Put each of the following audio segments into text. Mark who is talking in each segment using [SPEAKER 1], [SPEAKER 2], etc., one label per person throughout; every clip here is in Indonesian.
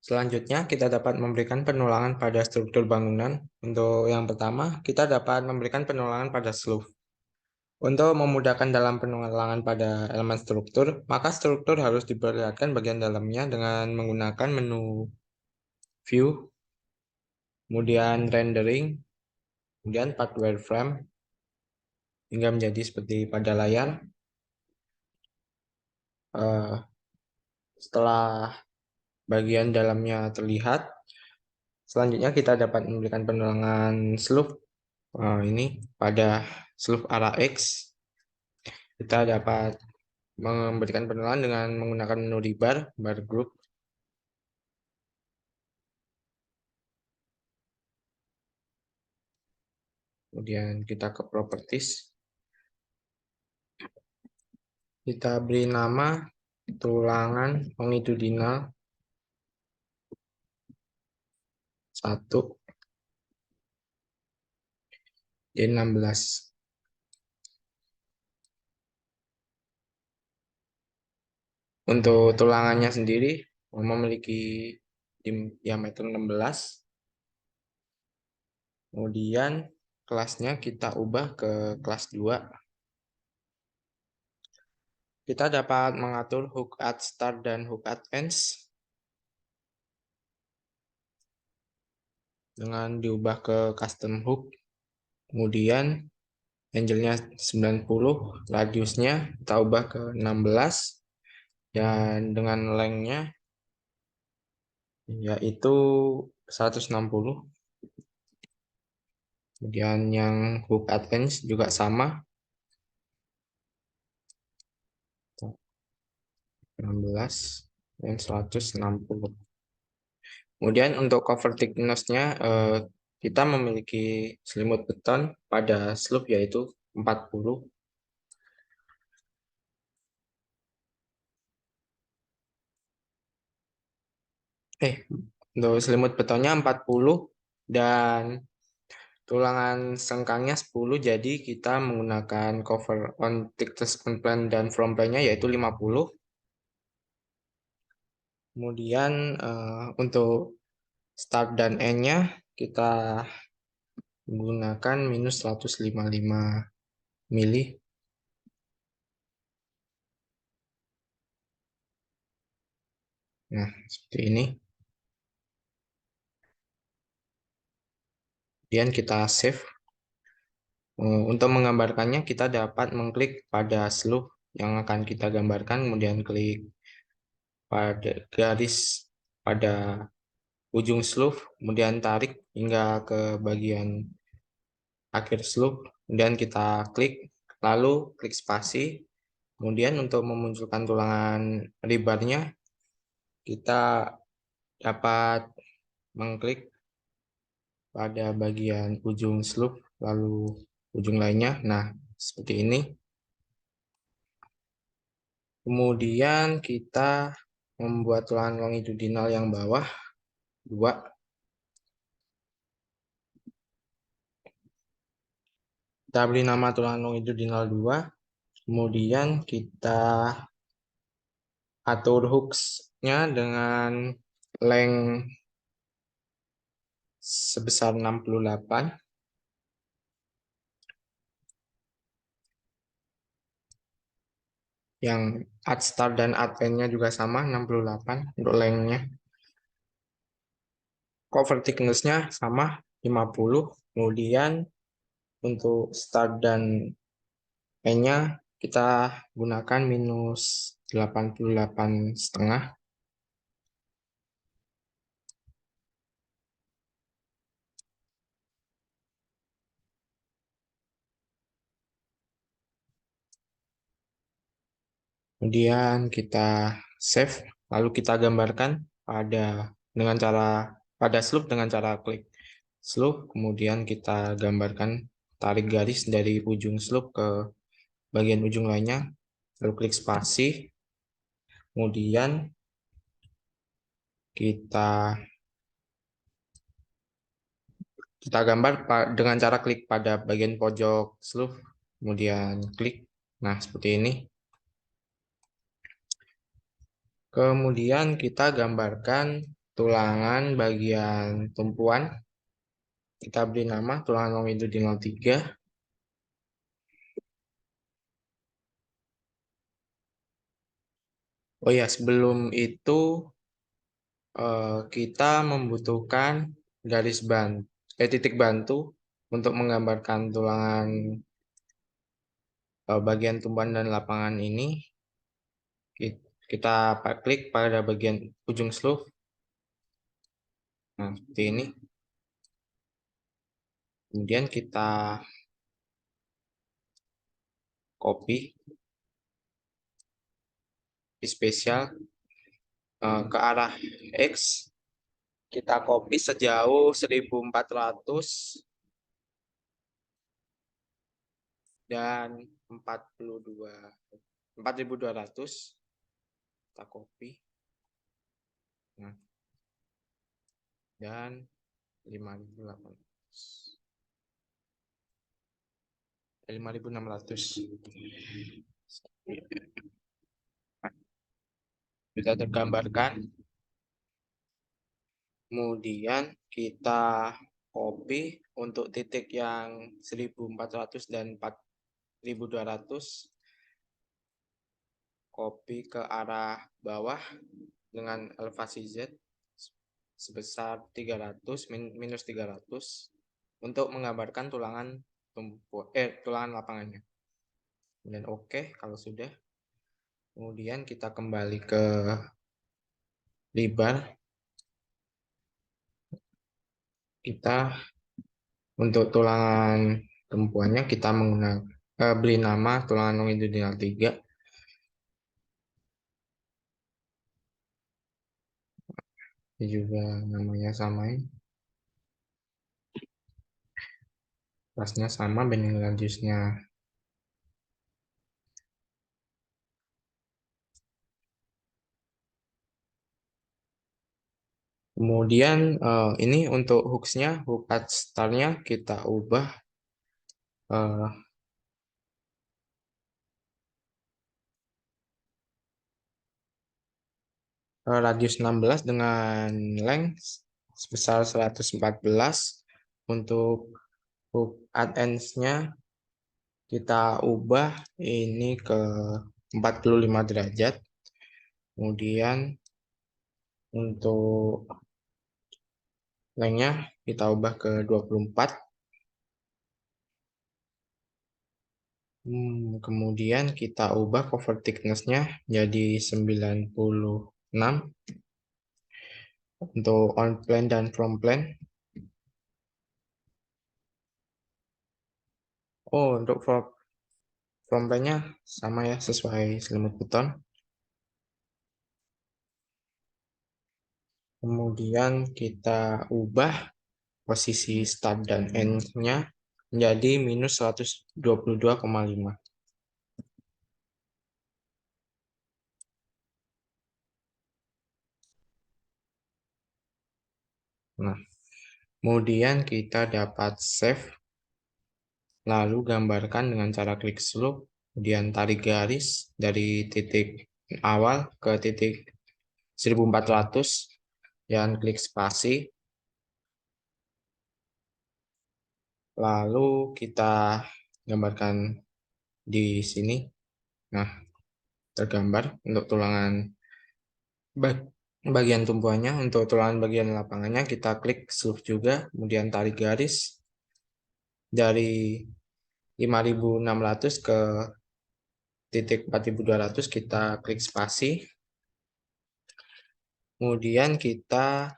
[SPEAKER 1] Selanjutnya, kita dapat memberikan penulangan pada struktur bangunan. Untuk yang pertama, kita dapat memberikan penulangan pada slope. Untuk memudahkan dalam penulangan pada elemen struktur, maka struktur harus diperlihatkan bagian dalamnya dengan menggunakan menu View, kemudian Rendering, kemudian Part Wireframe, hingga menjadi seperti pada layar. Setelah bagian dalamnya terlihat, selanjutnya kita dapat memberikan penulangan slope ini pada slope arah X. Kita dapat memberikan penulangan dengan menggunakan menu bar group. Kemudian kita ke properties. Kita beri nama tulangan longitudinal 1 D16. Untuk tulangannya sendiri memiliki diameter 16. Kemudian kelasnya kita ubah ke kelas 2. Kita dapat mengatur hook at start dan hook at ends dengan diubah ke custom hook. Kemudian angle-nya 90, radiusnya kita ubah ke 16, dan dengan length-nya yaitu 160. Kemudian yang hook at ends juga sama, 16 dan 160. Kemudian untuk cover thickness-nya kita memiliki selimut beton pada slope yaitu 40. Untuk selimut betonnya 40 dan tulangan sengkangnya 10, jadi kita menggunakan cover on thickness on plan dan from plan-nya yaitu 50. Kemudian untuk start dan end-nya kita menggunakan minus 155 mili. Nah, seperti ini. Kemudian kita save. Untuk menggambarkannya, kita dapat mengklik pada slope yang akan kita gambarkan, kemudian klik pada garis pada ujung slope, kemudian tarik hingga ke bagian akhir slope, kemudian kita klik, lalu klik spasi. Kemudian untuk memunculkan tulangan rebarnya, kita dapat mengklik pada bagian ujung slope, lalu ujung lainnya. Nah, seperti ini. Kemudian kita membuat tulangan longitudinal yang bawah 2. Kita beri nama tulangan longitudinal 2. Kemudian kita atur hooks-nya dengan length sebesar 68. Yang at start dan at end-nya juga sama, 68 untuk length-nya. Cover thickness-nya sama, 50. Kemudian untuk start dan end-nya kita gunakan minus 88,5. Kemudian kita save, lalu kita gambarkan pada slope dengan cara klik slope, kemudian kita gambarkan tarik garis dari ujung slope ke bagian ujung lainnya, lalu klik spasi. Kemudian kita gambar dengan cara klik pada bagian pojok slope, kemudian klik. Nah, seperti ini. Kemudian kita gambarkan tulangan bagian tumpuan. Kita beri nama tulangan longitudinal 03. Oh ya, sebelum itu kita membutuhkan titik bantu untuk menggambarkan tulangan bagian tumpuan dan lapangan ini. Kita klik pada bagian ujung sleeve. Nah, seperti ini. Kemudian kita copy spesial ke arah X. Kita copy sejauh 1400 dan 4200. Kita copy. Nah, dan 5600 sudah tergambarkan. Kemudian kita copy untuk titik yang 1400 dan 4200, copy ke arah bawah dengan elevasi Z sebesar 300 minus 300 untuk menggambarkan tulangan lapangannya. Dan oke kalau sudah. Kemudian kita kembali ke lebar. Kita untuk tulangan tumpuannya kita beri nama tulangan longitudinal 3. Ini juga namanya samain. Kelasnya sama, bending radiusnya kemudian ini untuk hooksnya, hook at startnya kita ubah radius 16 dengan length sebesar 114. Untuk hook at ends-nya kita ubah ini ke 45 derajat. Kemudian untuk length-nya kita ubah ke 24. Kemudian kita ubah cover thickness-nya jadi 96 untuk on plane dan from plane. Oh, untuk from plane-nya sama ya, sesuai selimut beton. Kemudian kita ubah posisi start dan end-nya menjadi minus 122,5. Nah, kemudian kita dapat save, lalu gambarkan dengan cara klik slope, kemudian tarik garis dari titik awal ke titik 1400 dan klik spasi. Lalu kita gambarkan di sini. Nah, tergambar untuk tulangan bagian tumpuannya. Untuk tulangan bagian lapangannya kita klik slope juga, kemudian tarik garis dari 5600 ke titik 4200, kita klik spasi. Kemudian kita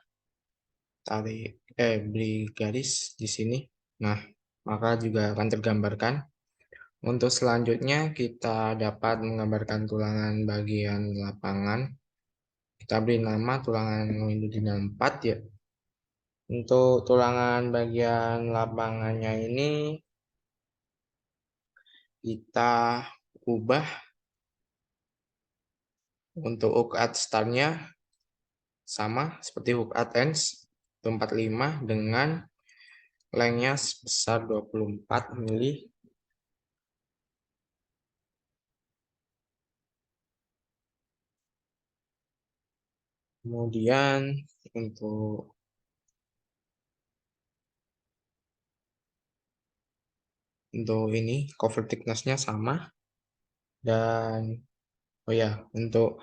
[SPEAKER 1] beri garis di sini. Nah, maka juga akan tergambarkan. Untuk selanjutnya kita dapat menggambarkan tulangan bagian lapangan. Kita beri nama tulangan longitudinal 4 ya. Untuk tulangan bagian lapangannya ini kita ubah untuk hook at start-nya sama seperti hook at ends 45 dengan length-nya sebesar 24 mili. Kemudian untuk ini cover thickness-nya sama, dan oh ya, untuk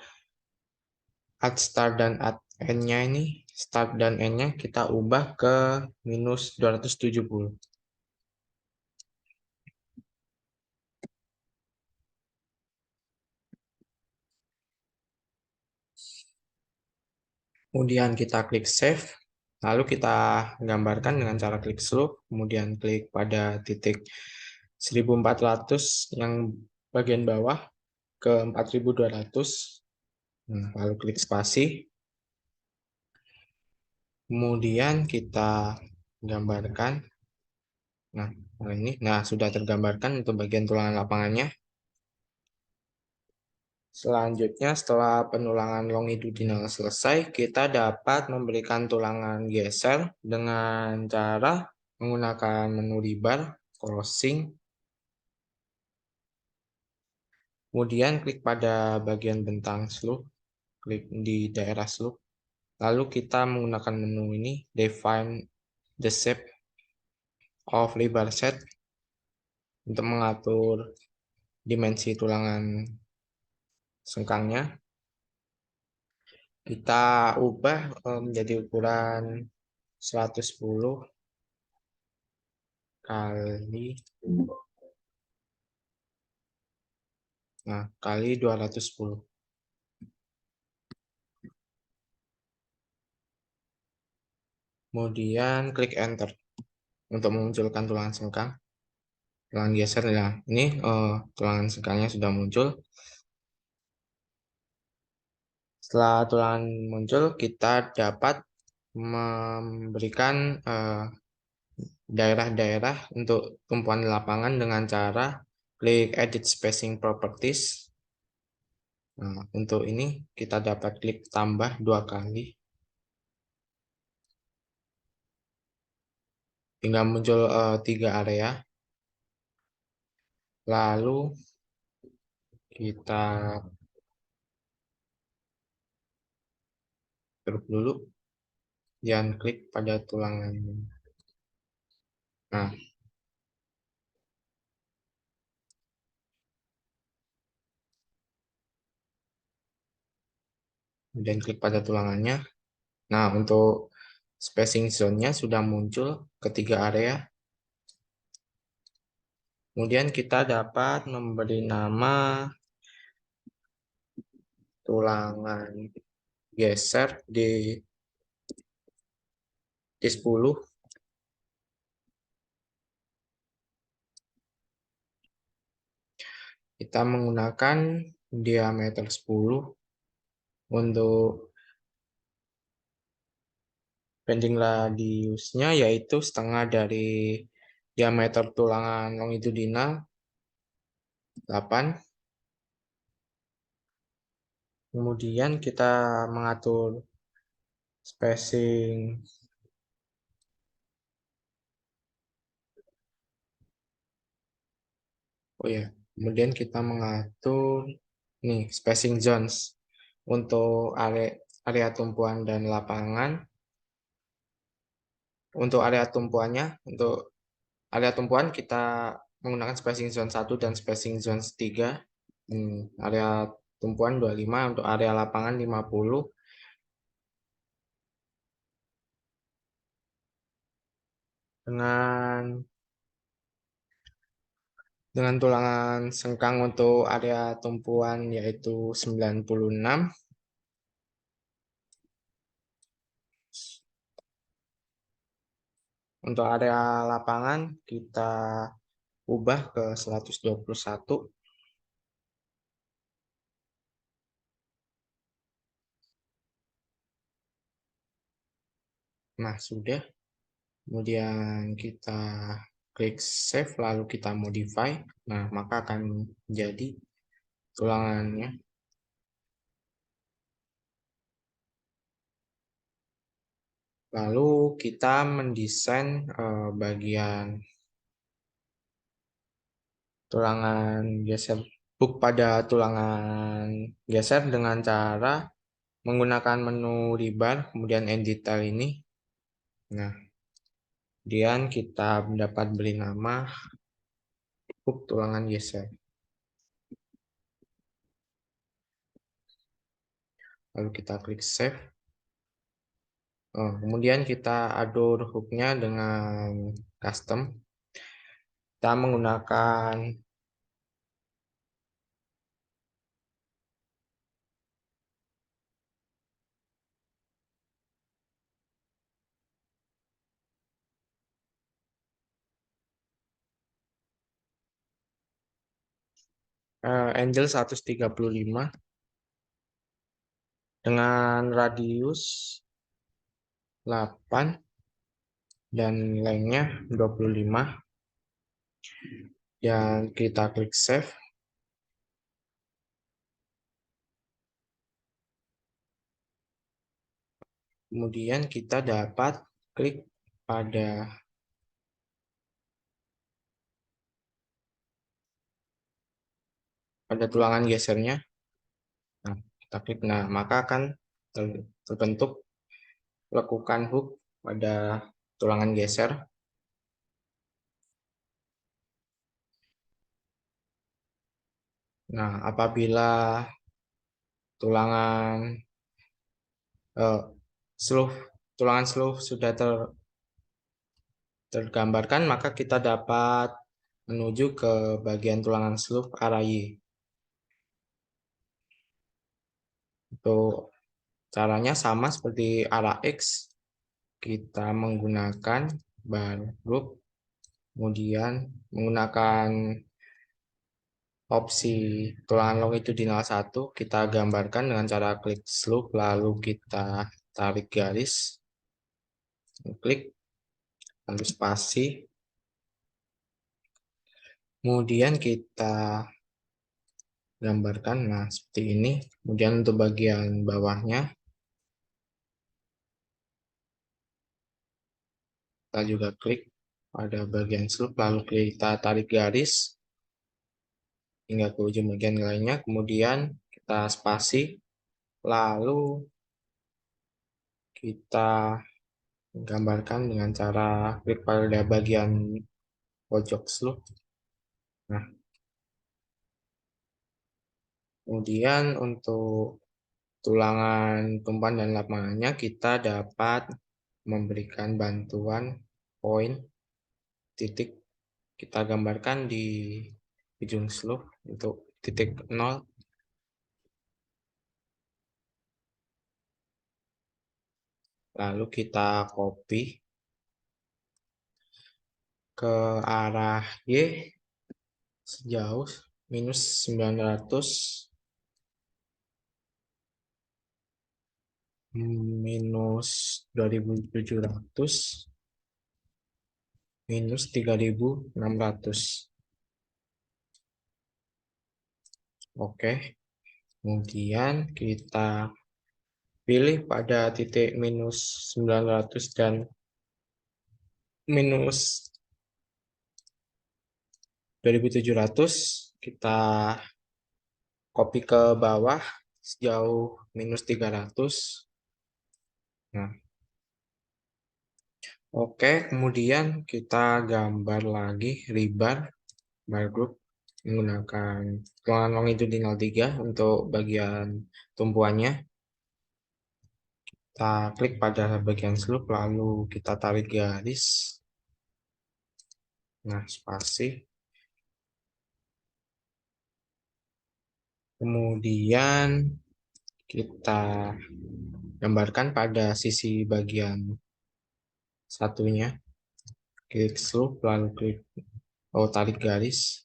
[SPEAKER 1] add start dan add end-nya ini, start dan end-nya kita ubah ke minus 270. Kemudian kita klik save, lalu kita gambarkan dengan cara klik slope, kemudian klik pada titik 1400 yang bagian bawah ke 4200, lalu klik spasi, kemudian kita gambarkan. Nah, sudah tergambarkan untuk bagian tulangan lapangannya. Selanjutnya, setelah penulangan longitudinal selesai, kita dapat memberikan tulangan geser dengan cara menggunakan menu rebar, crossing, kemudian klik pada bagian bentang slope, klik di daerah slope, lalu kita menggunakan menu ini, define the shape of rebar set, untuk mengatur dimensi tulangan sengkangnya. Kita ubah menjadi ukuran 110 kali kali 210. Kemudian klik enter untuk memunculkan tulangan sengkang, tulangan geser ya. Ini tulangan sengkangnya sudah muncul. Setelah tulangan muncul, kita dapat memberikan daerah-daerah untuk tumpuan lapangan dengan cara klik edit spacing properties. Nah, untuk ini kita dapat klik tambah 2 kali hingga muncul 3 area. Lalu kita keruk dulu dan klik pada tulangan. Nah, dan klik pada tulangannya. Nah, untuk spacing zone-nya sudah muncul ketiga area. Kemudian kita dapat memberi nama tulangan geser di T10. Kita menggunakan diameter 10 untuk bending radiusnya, yaitu setengah dari diameter tulangan longitudinal 8. Kemudian kita mengatur spacing kemudian kita mengatur spacing zones untuk area tumpuan dan lapangan. Untuk area tumpuan kita menggunakan spacing zone 1 dan spacing zone 3. Area tumpuan 25, untuk area lapangan 50. Dengan tulangan sengkang untuk area tumpuan yaitu 96. Untuk area lapangan kita ubah ke 121. Nah, sudah. Kemudian kita klik save, lalu kita modify. Nah, maka akan jadi tulangannya. Lalu kita mendesain bagian tulangan geser, hook pada tulangan geser dengan cara menggunakan menu ribar, kemudian edit detail ini. Nah, kemudian kita dapat beri nama hook tulangan geser. Lalu kita klik save. Kemudian kita atur hooknya dengan custom. Kita menggunakan Angel 135 dengan radius 8 dan lengthnya 25. Dan kita klik save. Kemudian kita dapat klik pada tulangan gesernya. Nah, kita klik. Nah, maka akan terbentuk lekukan hook pada tulangan geser. Nah, apabila tulangan tulangan sleeve sudah tergambarkan, maka kita dapat menuju ke bagian tulangan sleeve arah Y. Untuk caranya sama seperti arah X, kita menggunakan bar group, kemudian menggunakan opsi tulangan longitudinal 1, kita gambarkan dengan cara klik sleeve, lalu kita tarik garis, klik, lalu spasi, kemudian kita gambarkan, nah seperti ini. Kemudian untuk bagian bawahnya, kita juga klik pada bagian sleeve, lalu kita tarik garis hingga ke ujung bagian lainnya, kemudian kita spasi, lalu kita gambarkan dengan cara klik pada bagian pojok sleeve. Nah, kemudian untuk tulangan tumpuan dan lapangannya, kita dapat memberikan bantuan poin titik. Kita gambarkan di ujung sleeve untuk titik 0. Lalu kita copy ke arah Y sejauh minus 900, minus 2700, minus 3600. Oke, kemudian kita pilih pada titik minus 900 dan minus 2700, kita copy ke bawah sejauh minus 300. Nah, oke, kemudian kita gambar lagi rebar bar group menggunakan tulangan longitudinal 3 untuk bagian tumpuannya. Kita klik pada bagian sleeve, lalu kita tarik garis. Nah, spasi. Kemudian kita gambarkan pada sisi bagian satunya. Klik sleeve, lalu klik tarik garis.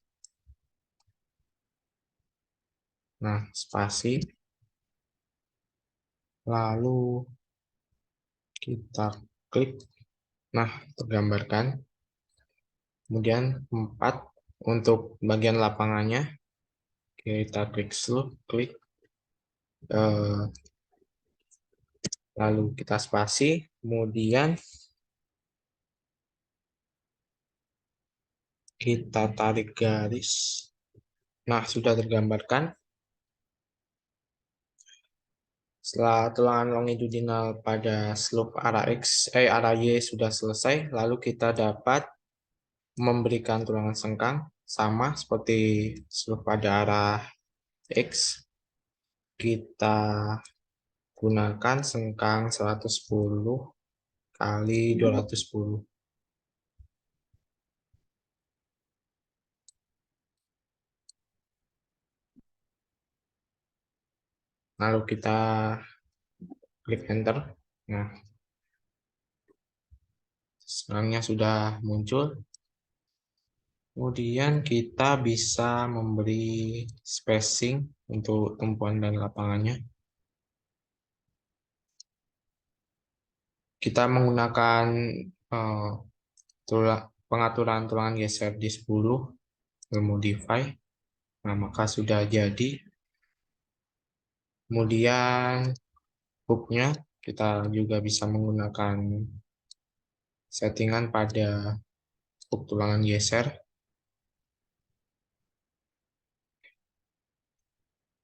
[SPEAKER 1] Nah, spasi. Lalu kita klik. Nah, tergambarkan. Kemudian 4 untuk bagian lapangannya. Kita klik sleeve, klik. Lalu kita spasi. Kemudian kita tarik garis. Nah, sudah tergambarkan. Setelah tulangan longitudinal pada slope arah arah Y sudah selesai, lalu kita dapat memberikan tulangan sengkang sama seperti slope pada arah X. Kita gunakan sengkang 110 kali 210. Lalu kita klik enter. Nah, sengkangnya sudah muncul. Kemudian kita bisa memberi spacing untuk tumpuan dan lapangannya. Kita menggunakan eh, pengaturan tulangan geser di 10, modify. Nah, maka sudah jadi. Kemudian hooknya kita juga bisa menggunakan settingan pada hook tulangan geser.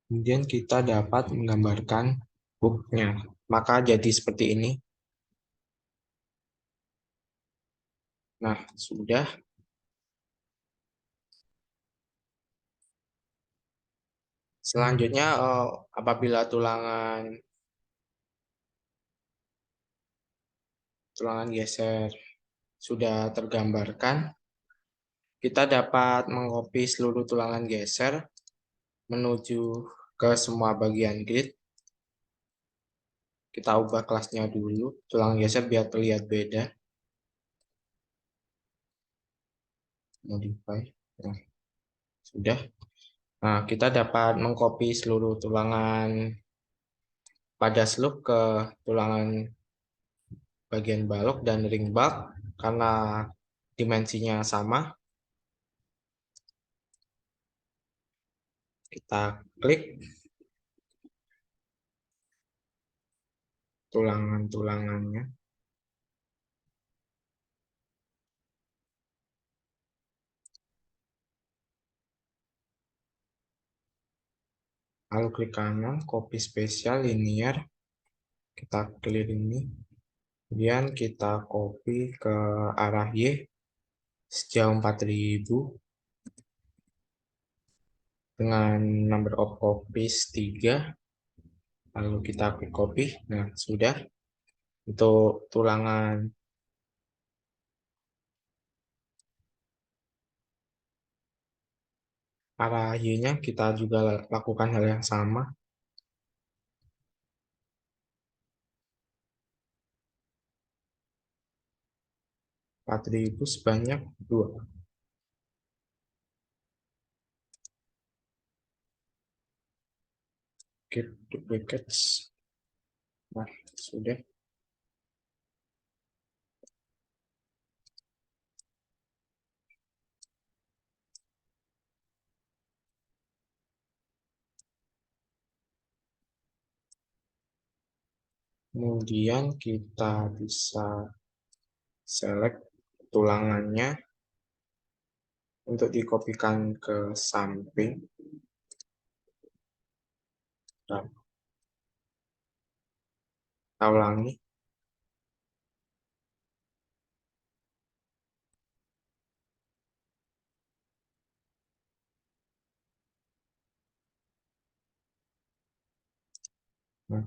[SPEAKER 1] Kemudian kita dapat menggambarkan hooknya. Maka jadi seperti ini. Nah, sudah. Selanjutnya, apabila tulangan geser sudah tergambarkan, kita dapat mengcopy seluruh tulangan geser menuju ke semua bagian grid. Kita ubah kelasnya dulu, tulangan geser biar terlihat beda. Modify. Nah, sudah. Nah, kita dapat mengcopy seluruh tulangan pada slope ke tulangan bagian balok dan ring bulk karena dimensinya sama. Kita klik tulangan-tulangannya. Lalu klik kanan, copy spesial linear. Kita klik ini. Kemudian kita copy ke arah Y sejauh 4000 dengan number of copies 3. Lalu kita klik copy. Nah, sudah. Untuk tulangan arah Y-nya kita juga lakukan hal yang sama. 4000 sebanyak 2. Keep duplicates. Nah, sudah. Kemudian kita bisa select tulangannya untuk dikopikan ke samping. Nah, kita ulangi. Nah,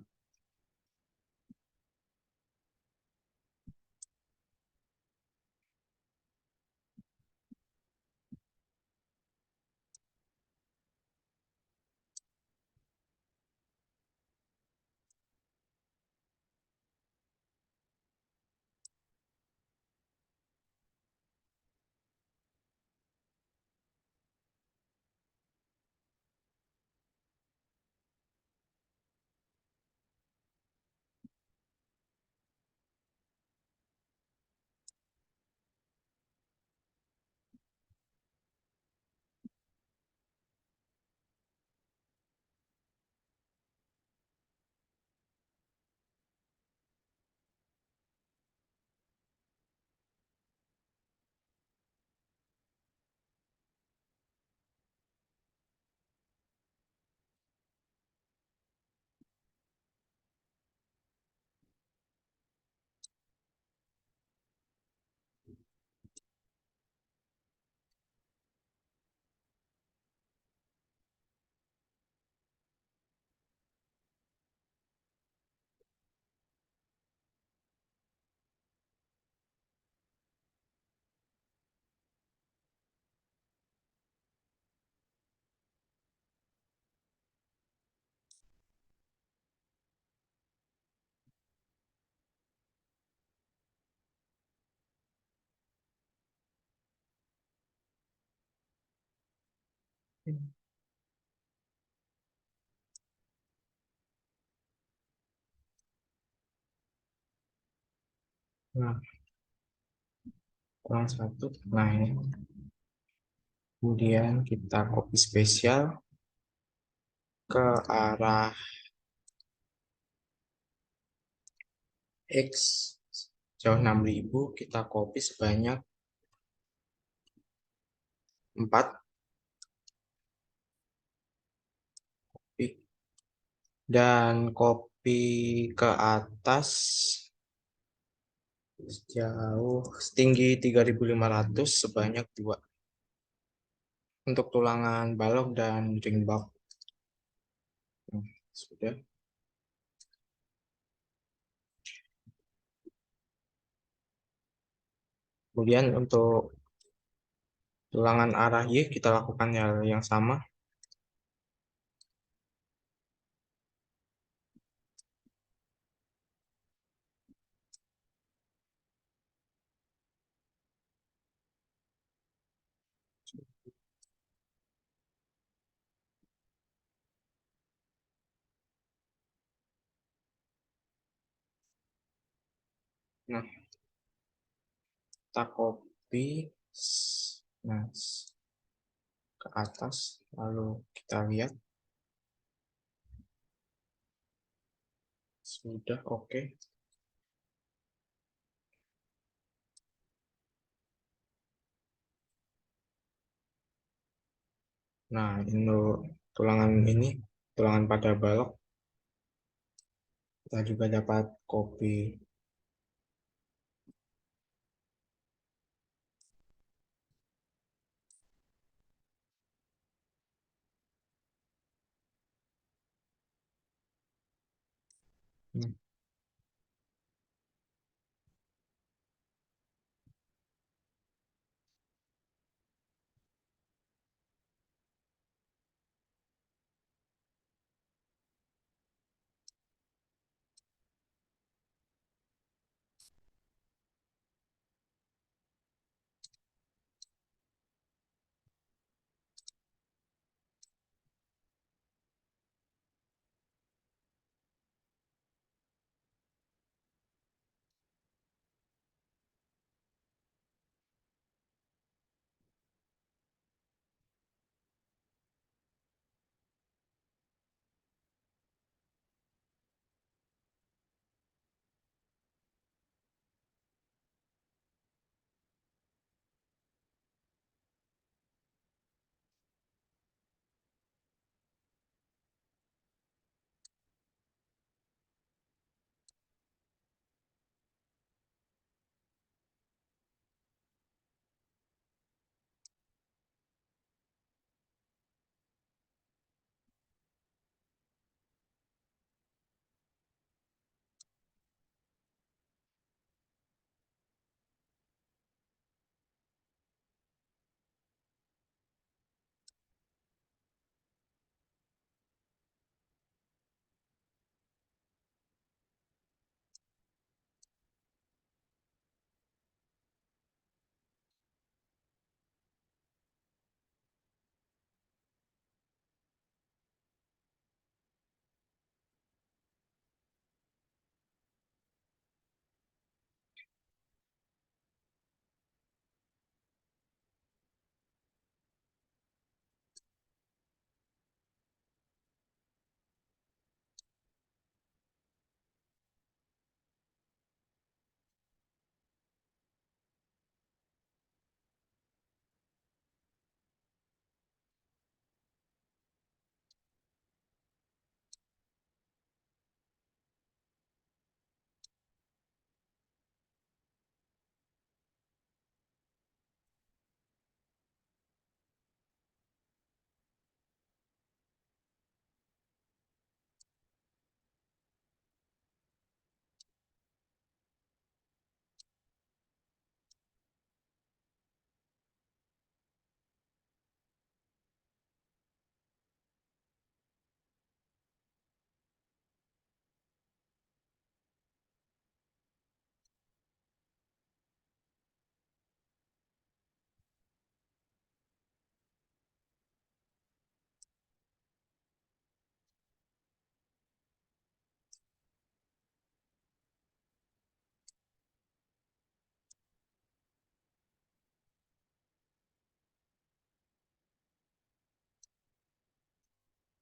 [SPEAKER 1] Nah, kurang satu. Nah, ini. Kemudian kita copy spesial ke arah X jauh 6.000, kita copy sebanyak 4. Dan copy ke atas jauh setinggi 3.500 sebanyak 2 untuk tulangan balok dan ring box. Sudah. Kemudian untuk tulangan arah Y kita lakukan hal yang sama. Nah, kita copy nah, ke atas, lalu kita lihat sudah oke. Nah, untuk tulangan ini, tulangan pada balok, kita juga dapat copy. Hmm.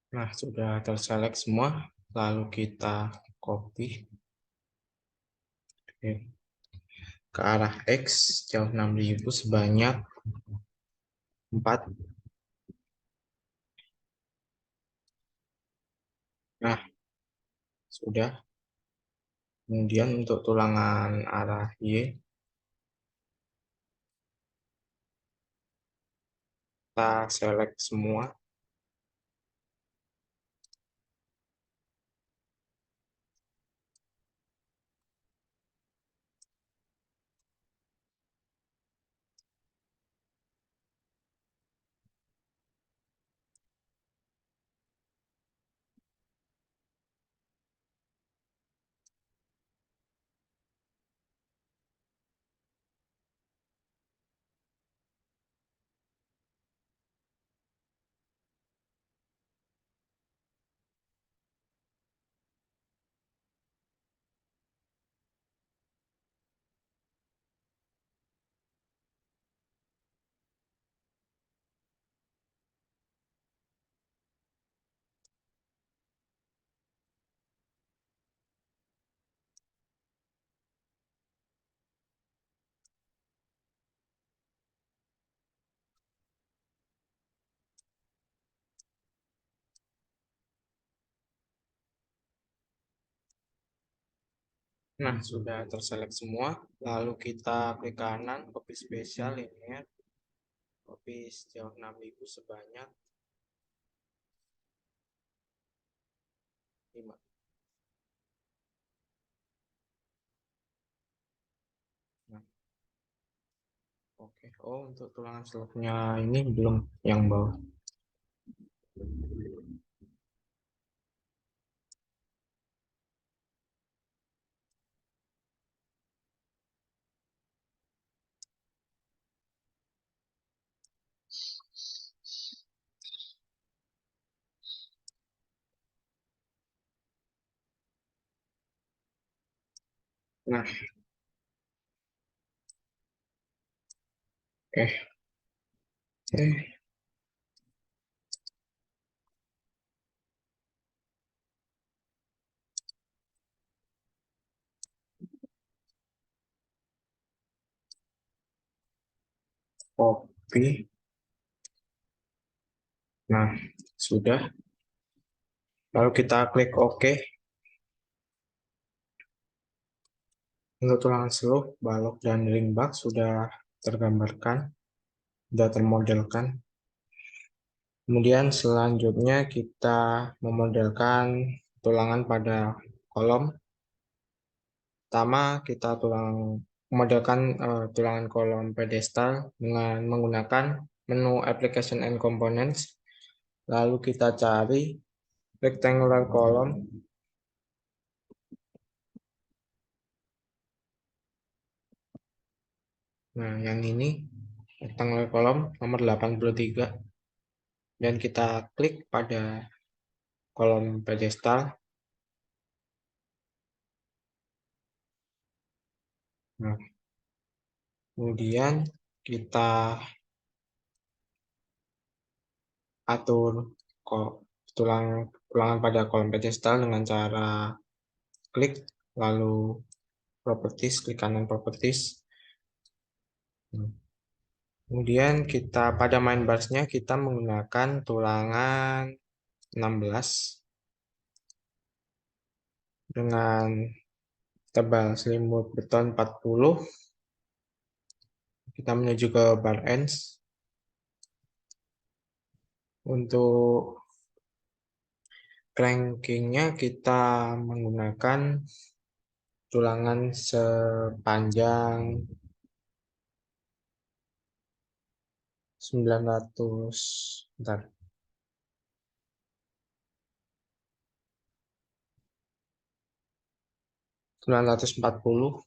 [SPEAKER 1] Nah, sudah terselect semua. Lalu kita copy ke arah X jauh 6.000 sebanyak 4. Nah, sudah. Kemudian untuk tulangan arah Y, kita select semua. Nah, sudah terselect semua. Lalu kita klik kanan, copy spesial ini ya. Copy sejauh 6.000 sebanyak 5. Nah, oke. Oh, untuk tulangan slotnya ini belum yang bawah. Nah, oke. Oke. Copy. Nah, sudah. Lalu kita klik OK. Untuk tulangan seluruh, balok, dan ring box sudah tergambarkan, sudah termodelkan. Kemudian selanjutnya kita memodelkan tulangan pada kolom. Pertama, kita memodelkan tulangan kolom pedestal dengan menggunakan menu Application and Components. Lalu kita cari rectangular column. Nah, yang ini rectangular column nomor 83. Dan kita klik pada kolom pedestal. Nah, kemudian kita atur kok tulangan pada kolom pedestal dengan cara klik, lalu properties, klik kanan properties. Kemudian kita pada main barsnya kita menggunakan tulangan 16 dengan tebal selimut beton 40. Kita menuju ke bar ends. Untuk crankingnya kita menggunakan tulangan sepanjang 900, bentar, 940.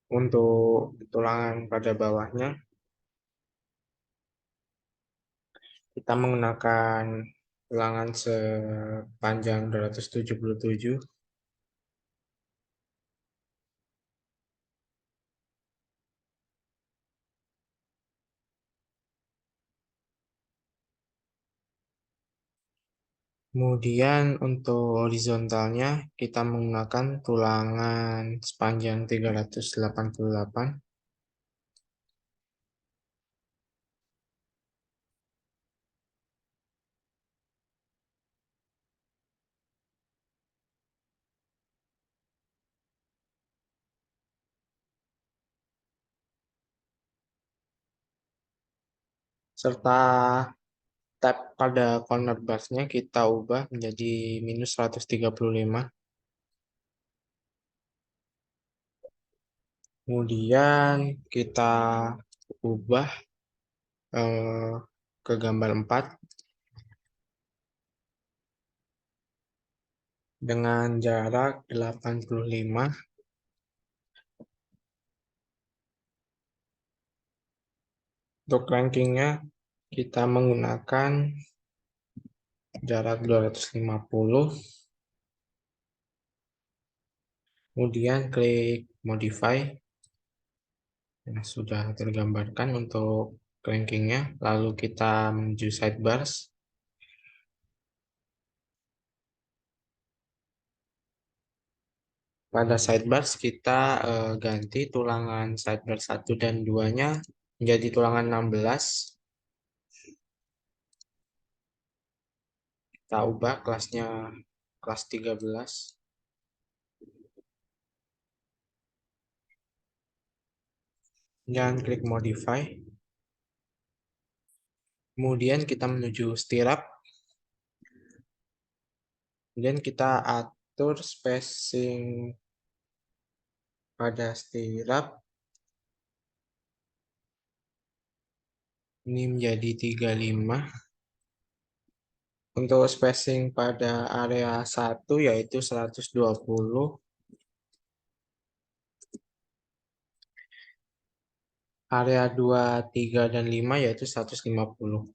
[SPEAKER 1] Untuk tulangan pada bawahnya kita menggunakan tulangan sepanjang 277. Kemudian untuk horizontalnya kita menggunakan tulangan sepanjang 388 serta tab pada corner bar-nya kita ubah menjadi minus 135. Kemudian kita ubah eh, ke gambar 4 dengan jarak 85. Untuk rankingnya kita menggunakan jarak 250. Kemudian klik modify yang sudah tergambarkan untuk rankingnya. Lalu kita menuju sidebars. Pada sidebars kita ganti tulangan sidebar 1 dan 2-nya menjadi tulangan 16. Kita ubah kelasnya kelas 13. Dan klik modify. Kemudian kita menuju stirrup. Kemudian kita atur spacing pada stirrup ini menjadi 35. Untuk spacing pada area 1 yaitu 120. Area 2, 3, dan 5 yaitu 150.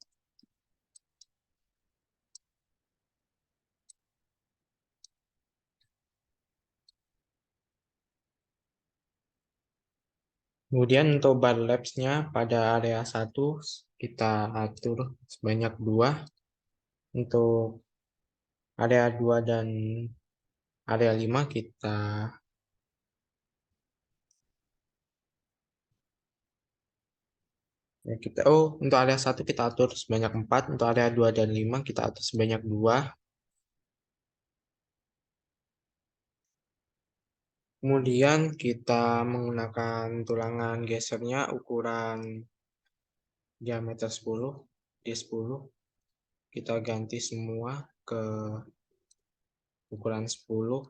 [SPEAKER 1] Kemudian untuk bar labs-nya pada area 1 kita atur sebanyak 2. Untuk area 2 dan area 5 untuk area 1 kita atur sebanyak 4, untuk area 2 dan 5 kita atur sebanyak 2. Kemudian kita menggunakan tulangan gesernya ukuran diameter 10 D10. Kita ganti semua ke ukuran 10.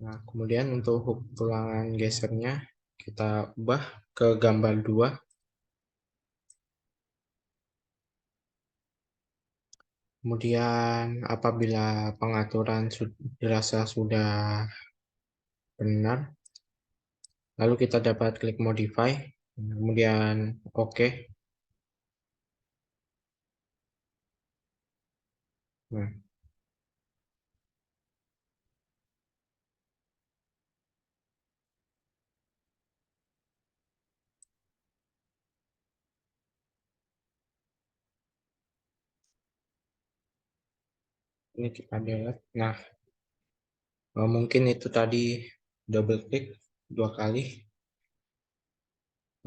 [SPEAKER 1] Nah, kemudian untuk hook tulangan gesernya kita ubah ke gambar 2. Kemudian apabila pengaturan dirasa sudah benar, lalu kita dapat klik modify, kemudian oke. Nah, ini kita lihat. Nah, mungkin itu tadi double klik 2 kali.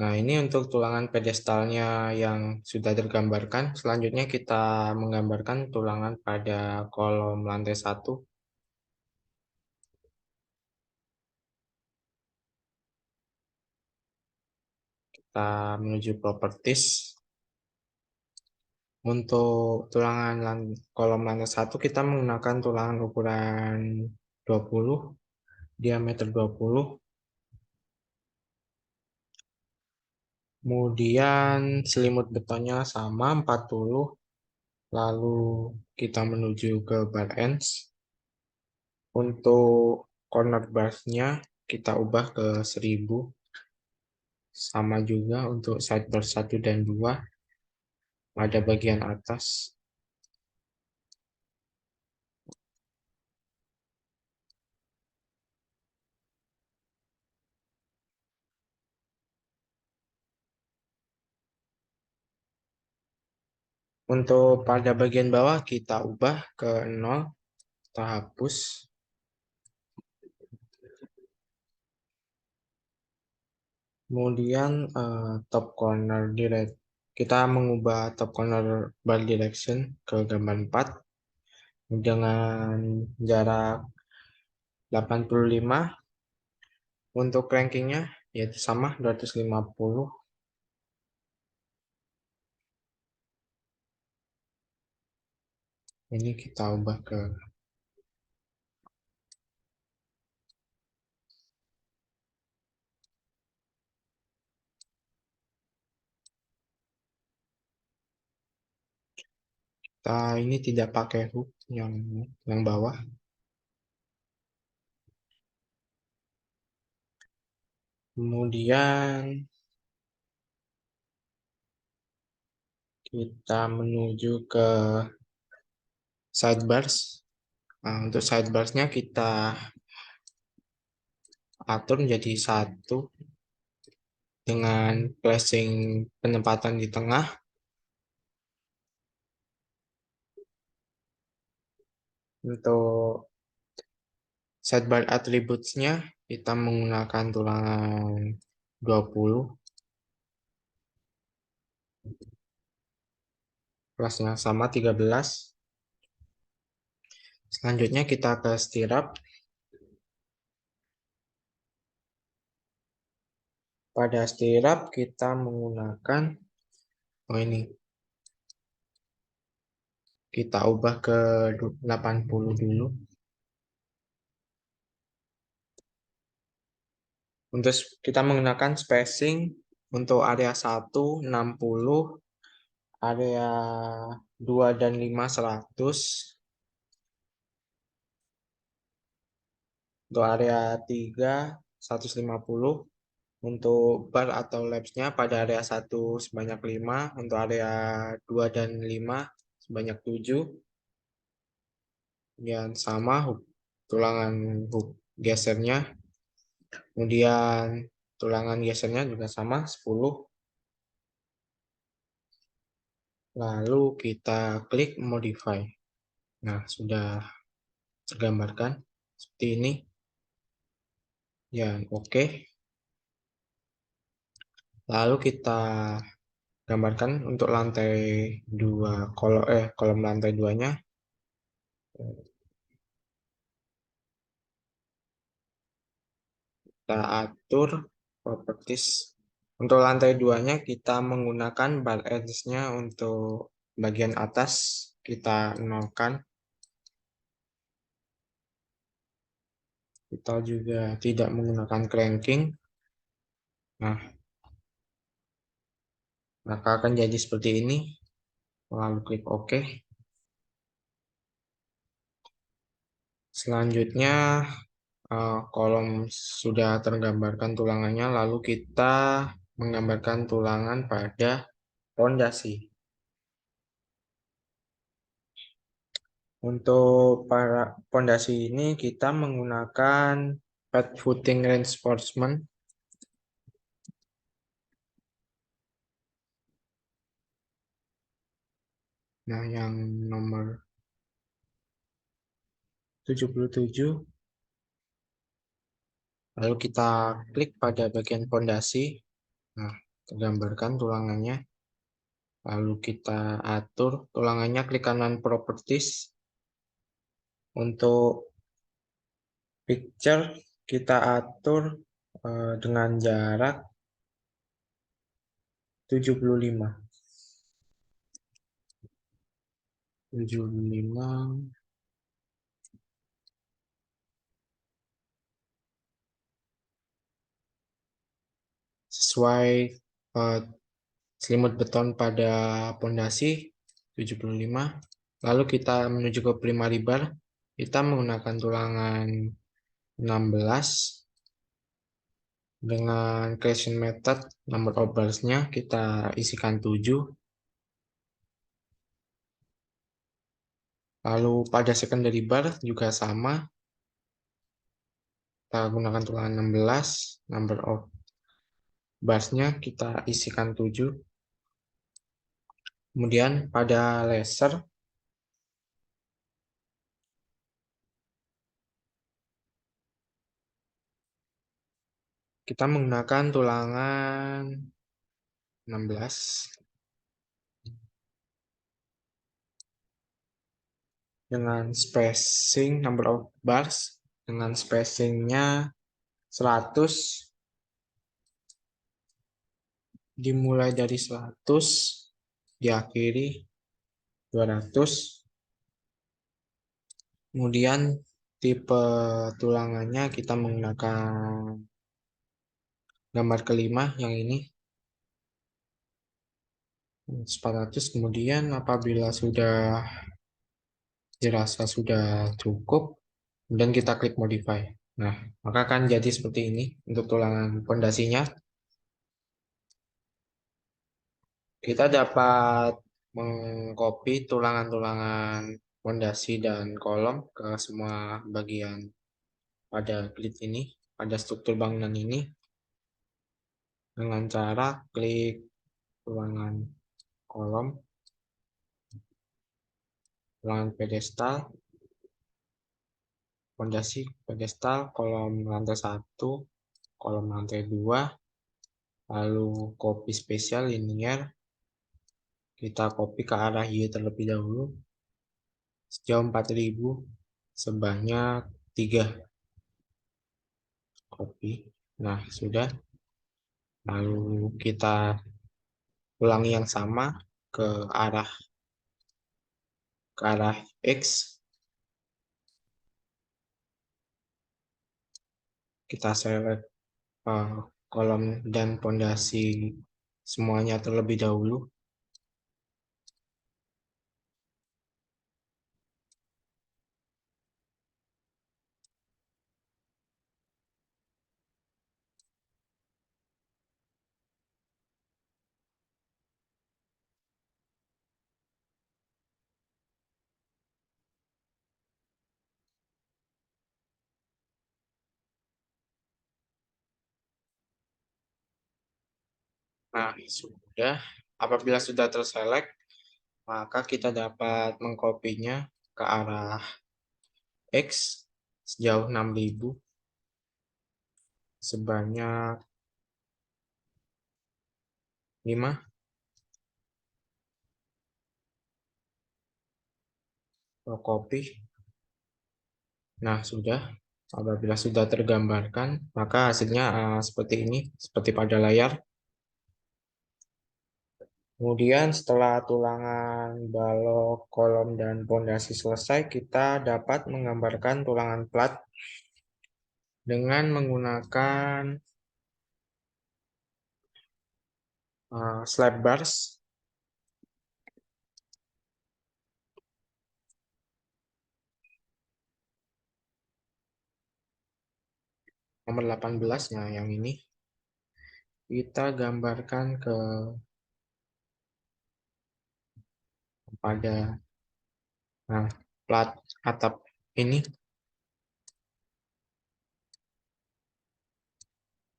[SPEAKER 1] Nah, ini untuk tulangan pedestalnya yang sudah tergambarkan. Selanjutnya kita menggambarkan tulangan pada kolom lantai 1. Kita menuju properties. Untuk tulangan kolom lantai 1 kita menggunakan tulangan ukuran 20, diameter 20. Kemudian selimut betonnya sama 40. Lalu kita menuju ke bar ends. Untuk corner bars-nya kita ubah ke 1000. Sama juga untuk sidebar 1 dan 2 pada bagian atas. Untuk pada bagian bawah kita ubah ke 0, kita hapus. Kemudian top corner direct, kita mengubah top corner bar direction ke gambar 4 dengan jarak 85. Untuk rankingnya yaitu sama 250. Ini kita ubah ke ini tidak pakai hook yang bawah. Kemudian kita menuju ke sidebars. Nah, untuk sidebarsnya kita atur menjadi 1 dengan placing penempatan di tengah. Untuk sidebar attributes-nya kita menggunakan tulangan 20, kelasnya sama 13. Selanjutnya kita ke stirrup. Pada stirrup kita menggunakan ini. Kita ubah ke 80 dulu. Untuk kita menggunakan spacing untuk area 1 60, area 2 dan 5 100. Untuk area 3 150. Untuk bar atau laps-nya pada area 1 sebanyak 5, untuk area 2 dan 5 sebanyak 7. Dan sama tulangan hook gesernya. Kemudian tulangan gesernya juga sama 10. Lalu kita klik modify. Nah, sudah tergambarkan seperti ini. Ya, oke. Lalu kita gambarkan untuk lantai 2, kolom lantai 2-nya. Kita atur properties. Untuk lantai 2-nya kita menggunakan bar edge-nya untuk bagian atas kita nolkan. Kita juga tidak menggunakan cranking. Nah, maka akan jadi seperti ini. Lalu klik OK. Selanjutnya kolom sudah tergambarkan tulangannya, lalu kita menggambarkan tulangan pada pondasi. Untuk para pondasi ini kita menggunakan pad footing reinforcement. Nah, yang nomor 77. Lalu kita klik pada bagian pondasi. Nah, tergambarkan tulangannya. Lalu kita atur tulangannya, klik kanan properties. Untuk picture kita atur dengan jarak 75. 75 sesuai selimut beton pada pondasi 75. Lalu kita menuju ke primary bar. Kita menggunakan tulangan 16 dengan creation method. Number of bars-nya kita isikan 7. Lalu pada secondary bar juga sama. Kita gunakan tulangan 16. Number of bars-nya kita isikan 7. Kemudian pada laser kita menggunakan tulangan 16 dengan spacing number of bars dengan spacingnya 100, dimulai dari 100 diakhiri 200. Kemudian tipe tulangannya kita menggunakan gambar kelima yang ini 400. Kemudian apabila sudah dirasa sudah cukup, dan kita klik modify. Nah, maka akan jadi seperti ini untuk tulangan pondasinya. Kita dapat mengcopy tulangan-tulangan pondasi dan kolom ke semua bagian pada grid ini, pada struktur bangunan ini, dengan cara klik tulangan kolom, tulangan pedestal, pondasi pedestal, kolom lantai 1, kolom lantai 2, lalu copy spesial linear, kita copy ke arah Y terlebih dahulu, sejauh 4000, sebanyak 3 copy. Nah, sudah. Lalu kita ulangi yang sama ke arah X. Kita select kolom dan pondasi semuanya terlebih dahulu. Nah, sudah. Apabila sudah terselect, maka kita dapat mengkopinya ke arah X sejauh 6000, sebanyak 5 copy. Nah, sudah. Apabila sudah tergambarkan, maka hasilnya seperti ini, seperti pada layar. Kemudian setelah tulangan balok, kolom, dan pondasi selesai, kita dapat menggambarkan tulangan plat dengan menggunakan slab bars nomor 18, nah yang ini kita gambarkan pada plat atap ini.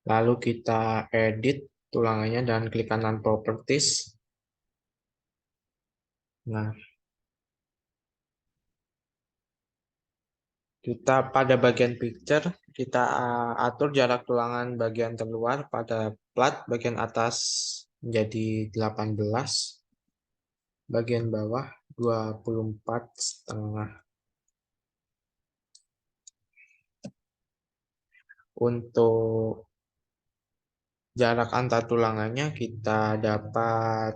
[SPEAKER 1] Lalu kita edit tulangannya dan klik kanan properties. Nah, kita pada bagian picture, kita atur jarak tulangan bagian terluar pada plat bagian atas menjadi 18, bagian bawah 24,5. Untuk jarak antar tulangannya kita dapat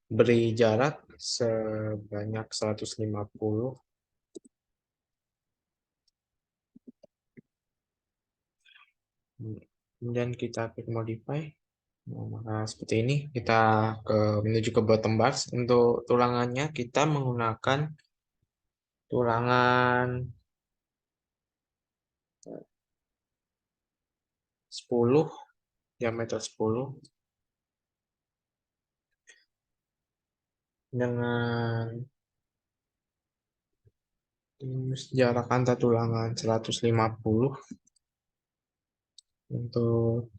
[SPEAKER 1] beri jarak sebanyak 150. Kemudian kita klik modify. Nah, seperti ini kita menuju ke bottom bars. Untuk tulangannya kita menggunakan tulangan 10, diameter 10, dengan jarak antar tulangan 150. Untuk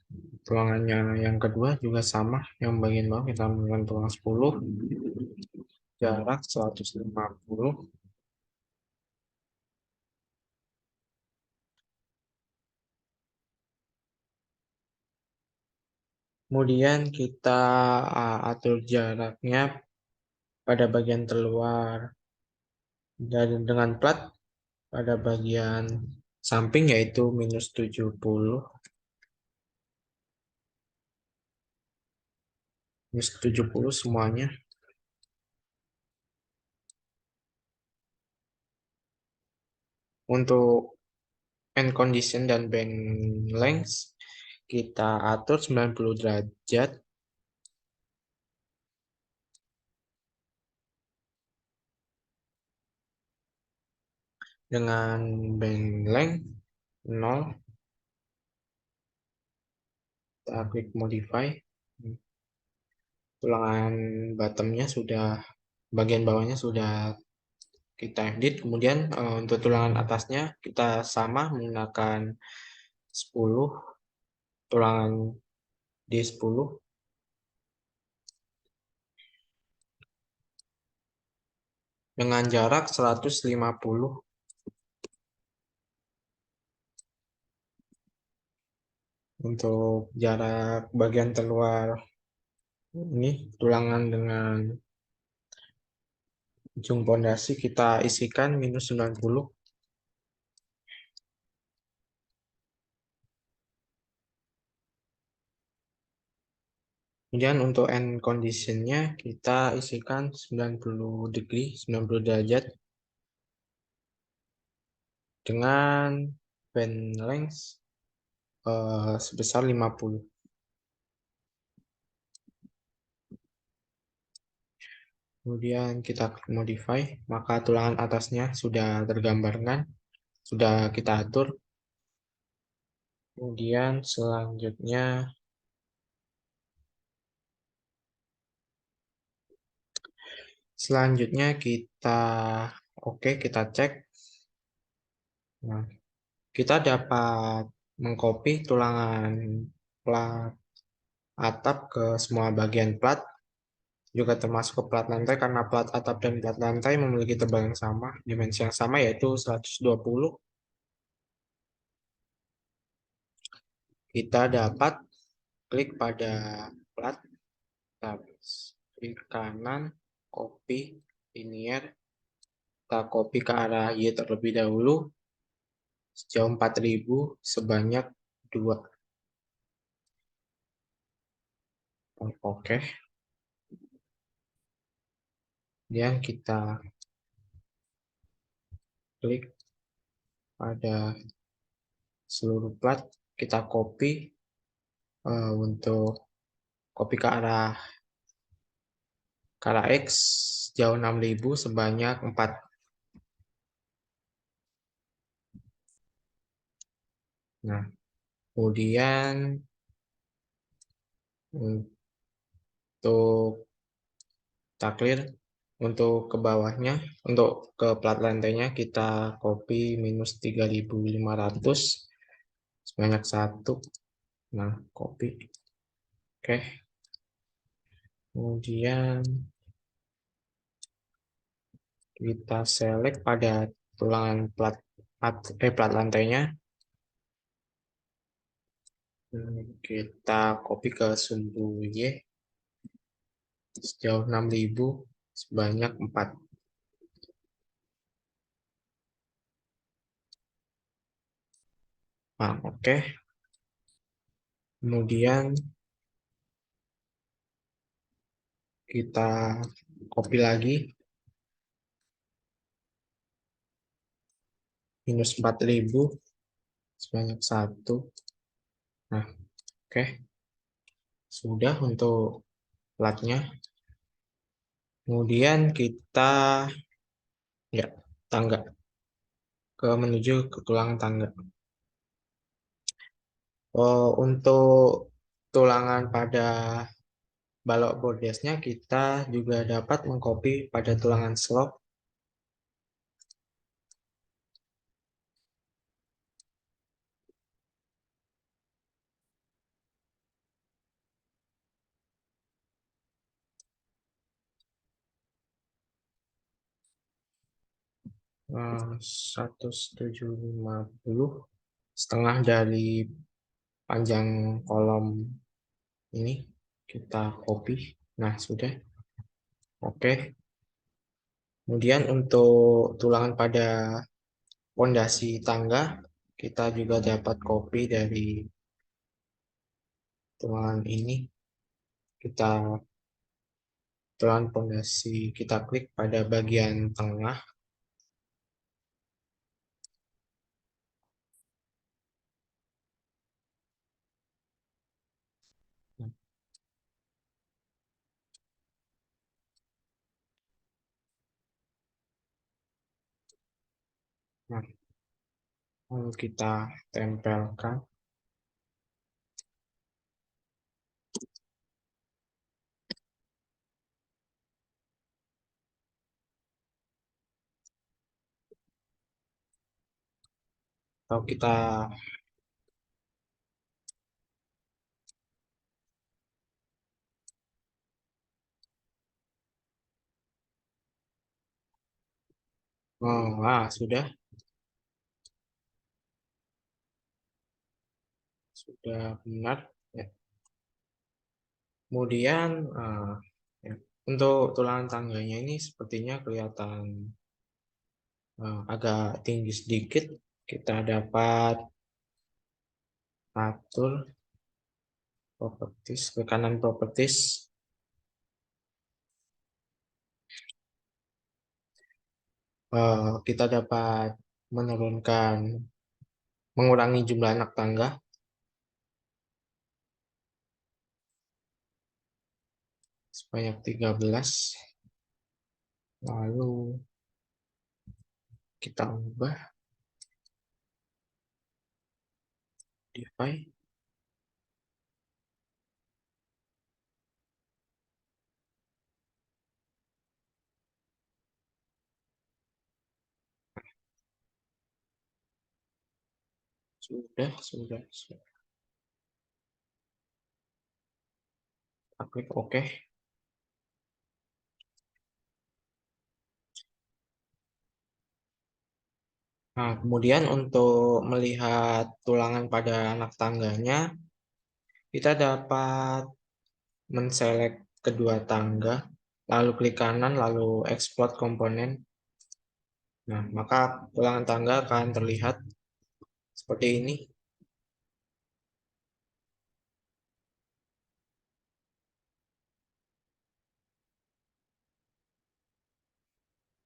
[SPEAKER 1] tulangannya yang kedua juga sama, yang bagian bawah kita ambilkan tulang 10, jarak 150. Kemudian kita atur jaraknya pada bagian terluar dan dengan plat pada bagian samping yaitu -70, -70 semuanya. Untuk end condition dan band length kita atur 90 derajat dengan band length 0. Kita klik modify. Tulangan bottomnya sudah, bagian bawahnya sudah kita edit. Kemudian untuk tulangan atasnya kita sama menggunakan 10, tulangan D10 dengan jarak 150. Untuk jarak bagian terluar ini tulangan dengan ujung pondasi kita isikan -90. Kemudian untuk end conditionnya kita isikan 90 derajat dengan band length sebesar 50. Kemudian kita klik modify, maka tulangan atasnya sudah tergambarkan, sudah kita atur. Kemudian selanjutnya kita cek. Nah, kita dapat mengcopy tulangan plat atap ke semua bagian plat, juga termasuk ke plat lantai karena plat atap dan plat lantai memiliki tebal yang sama, dimensi yang sama yaitu 120. Kita dapat klik pada plat, klik kanan, copy linear, kita copy ke arah Y terlebih dahulu sejauh 4000 sebanyak 2. Oke. Kemudian kita klik pada seluruh plat, kita copy untuk copy ke arah X jauh 6000 sebanyak 4. Nah, kemudian untuk kita clear, untuk ke bawahnya, untuk ke plat lantainya kita copy -3500 sebanyak 1. Nah, copy. Oke. Kemudian kita select pada tulangan plat lantainya. Kita copy ke sumbu Y sejauh 6000 sebanyak 4. Nah, oke. Kemudian kita copy lagi -4000 sebanyak 1. Nah, oke. Sudah untuk platnya. Kemudian kita tangga menuju ke tulang tangga. Untuk tulangan pada balok bordesnya kita juga dapat mengcopy pada tulangan slot. 1750 setengah dari panjang kolom ini kita copy. Nah, sudah. Oke. Kemudian untuk tulangan pada pondasi tangga, kita juga dapat copy dari tulangan ini. Kita tulangan pondasi, kita klik pada bagian tengah. Nah, lalu kita tempelkan. Atau kita sudah benar. Ya. Kemudian ya, untuk tulangan tangganya ini sepertinya kelihatan agak tinggi sedikit. Kita dapat atur properties ke kanan properties. Kita dapat menurunkan, mengurangi jumlah anak tangga sebanyak 13. Lalu kita ubah divide. Sudah. Kita klik OK. Nah, kemudian untuk melihat tulangan pada anak tangganya, kita dapat menselect kedua tangga, lalu klik kanan, lalu export komponen. Nah, maka tulangan tangga akan terlihat seperti ini.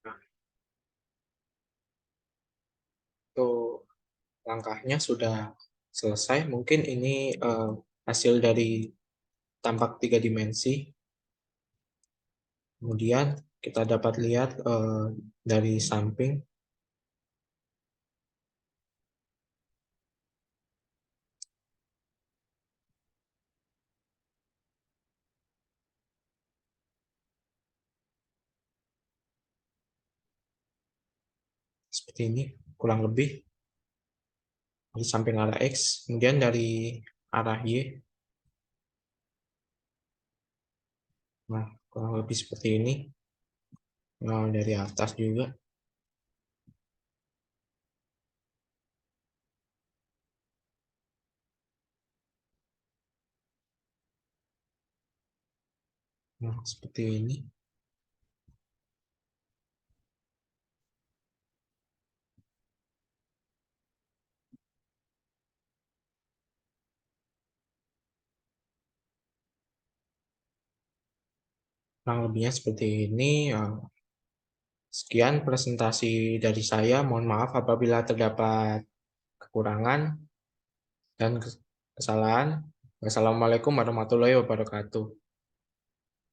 [SPEAKER 1] Nah, untuk langkahnya sudah selesai. Mungkin ini hasil dari tampak 3 dimensi. Kemudian kita dapat lihat dari samping. Seperti ini, kurang lebih. Di samping arah X, kemudian dari arah Y. Nah, kurang lebih seperti ini. Nah, dari atas juga. Nah, seperti ini. Kurang lebihnya seperti ini. Sekian presentasi dari saya. Mohon maaf apabila terdapat kekurangan dan kesalahan. Wassalamualaikum warahmatullahi wabarakatuh.